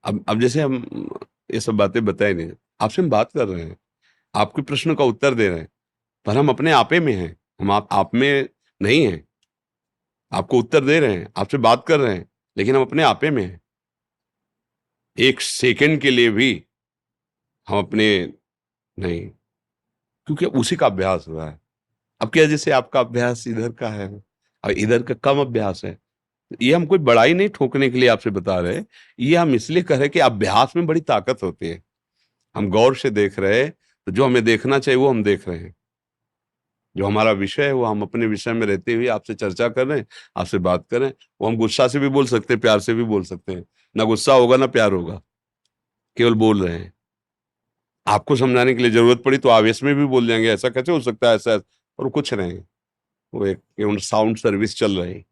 अब जैसे हम ये सब बातें बताए नहीं, आपसे हम बात कर रहे हैं, आपके प्रश्न का उत्तर दे रहे हैं, पर हम अपने आपे में हैं, हम आप में नहीं हैं। आपको उत्तर दे रहे हैं, आपसे बात कर रहे हैं, लेकिन हम अपने आपे में हैं। एक सेकंड के लिए भी हम अपने नहीं, क्योंकि उसी का अभ्यास हुआ है। अब क्या जैसे आपका अभ्यास इधर का है और इधर का कम अभ्यास है, ये हम कोई बड़ाई नहीं ठोकने के लिए आपसे बता रहे हैं, ये हम इसलिए कह रहे हैं कि अभ्यास में बड़ी ताकत होती है। हम गौर से देख रहे हैं, तो जो हमें देखना चाहिए वो हम देख रहे हैं। जो हमारा विषय है वो हम अपने विषय में रहते हुए आपसे चर्चा कर रहे हैं, आपसे बात कर रहे हैं। वो हम गुस्सा से भी बोल सकते हैं, प्यार से भी बोल सकते हैं। ना गुस्सा होगा ना प्यार होगा, केवल बोल रहे हैं। आपको समझाने के लिए जरूरत पड़ी तो आवेश में भी बोल जाएंगे, ऐसा कैसे हो सकता है, ऐसा, और कुछ नहीं। वो एक केवल साउंड सर्विस चल रही,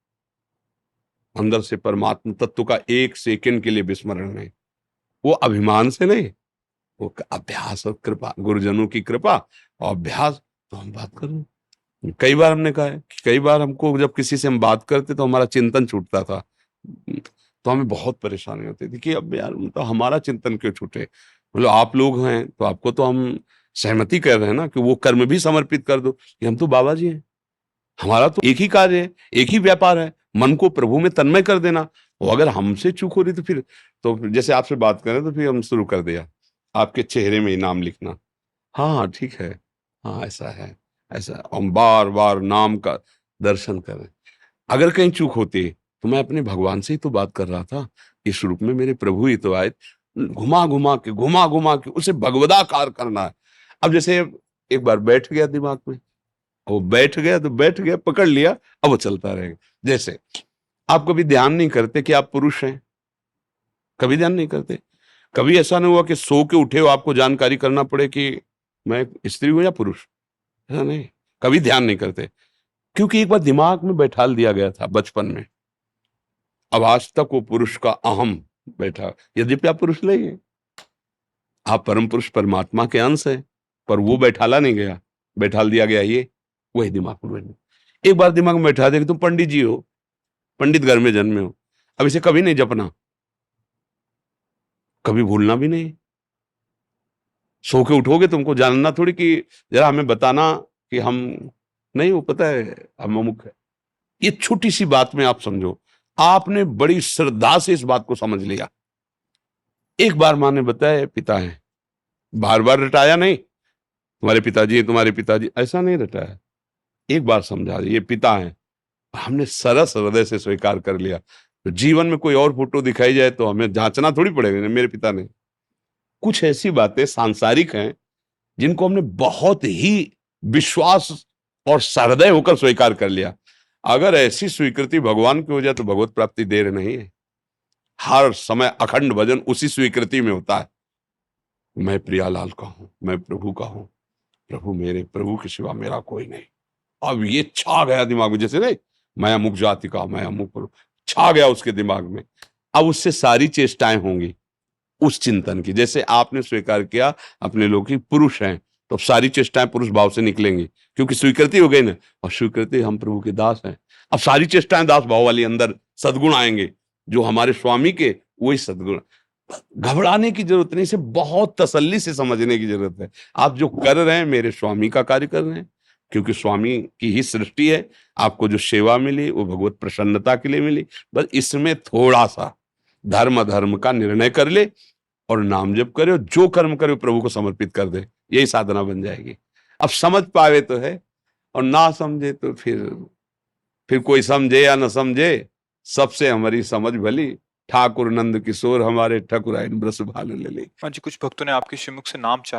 अंदर से परमात्मा तत्व का एक सेकंड के लिए विस्मरण नहीं। वो अभिमान से नहीं, वो अभ्यास और कृपा, गुरुजनों की कृपा और अभ्यास। तो हम बात कर रहे हैं, कई बार हमने कहा है कि कई बार हमको जब किसी से हम बात करते तो हमारा चिंतन छूटता था, तो हमें बहुत परेशानी होती थी कि अब यार तो हमारा चिंतन क्यों छूटे। मतलब आप लोग हैं तो आपको तो हम सहमति कर रहे हैं ना कि वो कर्म भी समर्पित कर दो कि हम तो बाबा जी हैं, हमारा तो एक ही कार्य है, एक ही व्यापार है, मन को प्रभु में तन्मय कर देना। और अगर हमसे चूक हो रही तो फिर, तो जैसे आपसे बात करें तो फिर हम शुरू कर दिया आपके चेहरे में इनाम लिखना। हाँ हाँ ठीक है, हाँ ऐसा है, ऐसा हम बार बार नाम का दर्शन करें। अगर कहीं चूक होती तो मैं अपने भगवान से ही तो बात कर रहा था, इस रूप में मेरे प्रभु ही तो आए। घुमा घुमा के उसे भगवदाकार करना है। अब जैसे एक बार बैठ गया दिमाग में, वो बैठ गया तो बैठ गया, पकड़ लिया, अब वो चलता रहेगा। जैसे आप कभी ध्यान नहीं करते कि आप पुरुष हैं, कभी ध्यान नहीं करते। कभी ऐसा नहीं हुआ कि सो के उठे हो आपको जानकारी करना पड़े कि मैं स्त्री हूं या पुरुष, ऐसा नहीं, कभी ध्यान नहीं करते, क्योंकि एक बार दिमाग में बैठा दिया गया था बचपन में। अब आज तक वो पुरुष का अहम बैठा, यद्यपि आप पुरुष नहीं है, आप परम पुरुष परमात्मा के अंश है, पर वो बैठाला नहीं गया, बैठाल दिया गया ये, वही दिमाग में बैठा। एक बार दिमाग में बैठा दे कि तुम पंडित जी हो, पंडित घर में जन्मे हो, अब इसे कभी नहीं जपना, कभी भूलना भी नहीं। सो के उठोगे तुमको जानना थोड़ी कि जरा हमें बताना कि हम नहीं, वो पता है हम अमुक है। ये छोटी सी बात में आप समझो, आपने बड़ी श्रद्धा से इस बात को समझ लिया। एक बार माँ ने बताया पिता है, बार बार रटाया नहीं, तुम्हारे पिताजी तुम्हारे पिताजी ऐसा नहीं रटाया, एक बार समझा ये पिता है, हमने सरस हृदय से स्वीकार कर लिया। तो जीवन में कोई और फोटो दिखाई जाए तो हमें जांचना थोड़ी पड़ेगा, मेरे पिता ने। कुछ ऐसी बातें सांसारिक हैं जिनको हमने बहुत ही विश्वास और सहृदय होकर स्वीकार कर लिया। अगर ऐसी स्वीकृति भगवान की हो जाए तो भगवत प्राप्ति देर नहीं है। हर समय अखंड भजन उसी स्वीकृति में होता है, मैं प्रियालाल का हूं, मैं प्रभु का हूं, प्रभु मेरे, प्रभु के सिवा मेरा कोई नहीं। अब ये छा गया दिमाग में, जैसे नहीं मैं अमुक जाति का, मैं अमुक प्रभु, छा गया उसके दिमाग में। अब उससे सारी चेष्टाएं होंगी उस चिंतन की, जैसे आपने स्वीकार किया अपने लोग की पुरुष हैं, तो सारी चेष्टाएं पुरुष भाव से निकलेंगी, क्योंकि स्वीकृति हो गई ना, और स्वीकृति हम प्रभु के दास हैं। अब सारी चेष्टाएं दास भाव वाली, अंदर सद्गुण आएंगे जो हमारे स्वामी के, वही सद्गुण। घबराने की जरूरत नहीं, इसे बहुत तसल्ली से समझने की जरूरत है। आप जो कर रहे हैं मेरे स्वामी का कार्य कर रहे हैं, क्योंकि स्वामी की ही सृष्टि है। आपको जो सेवा मिली वो भगवत प्रसन्नता के लिए मिली। बस इसमें थोड़ा सा धर्म अधर्म का निर्णय कर ले और नाम जप करे, और जो कर्म करे प्रभु को समर्पित कर दे, यही साधना बन जाएगी। अब समझ पावे तो है, और ना समझे तो फिर कोई समझे या न समझे, सबसे हमारी समझ भली। ठाकुर नंद किशोर हमारे ठकुराइन ब्रस भाल ले ले। हाँ जी, कुछ भक्तों ने आपके श्रीमुख से नाम चाहा।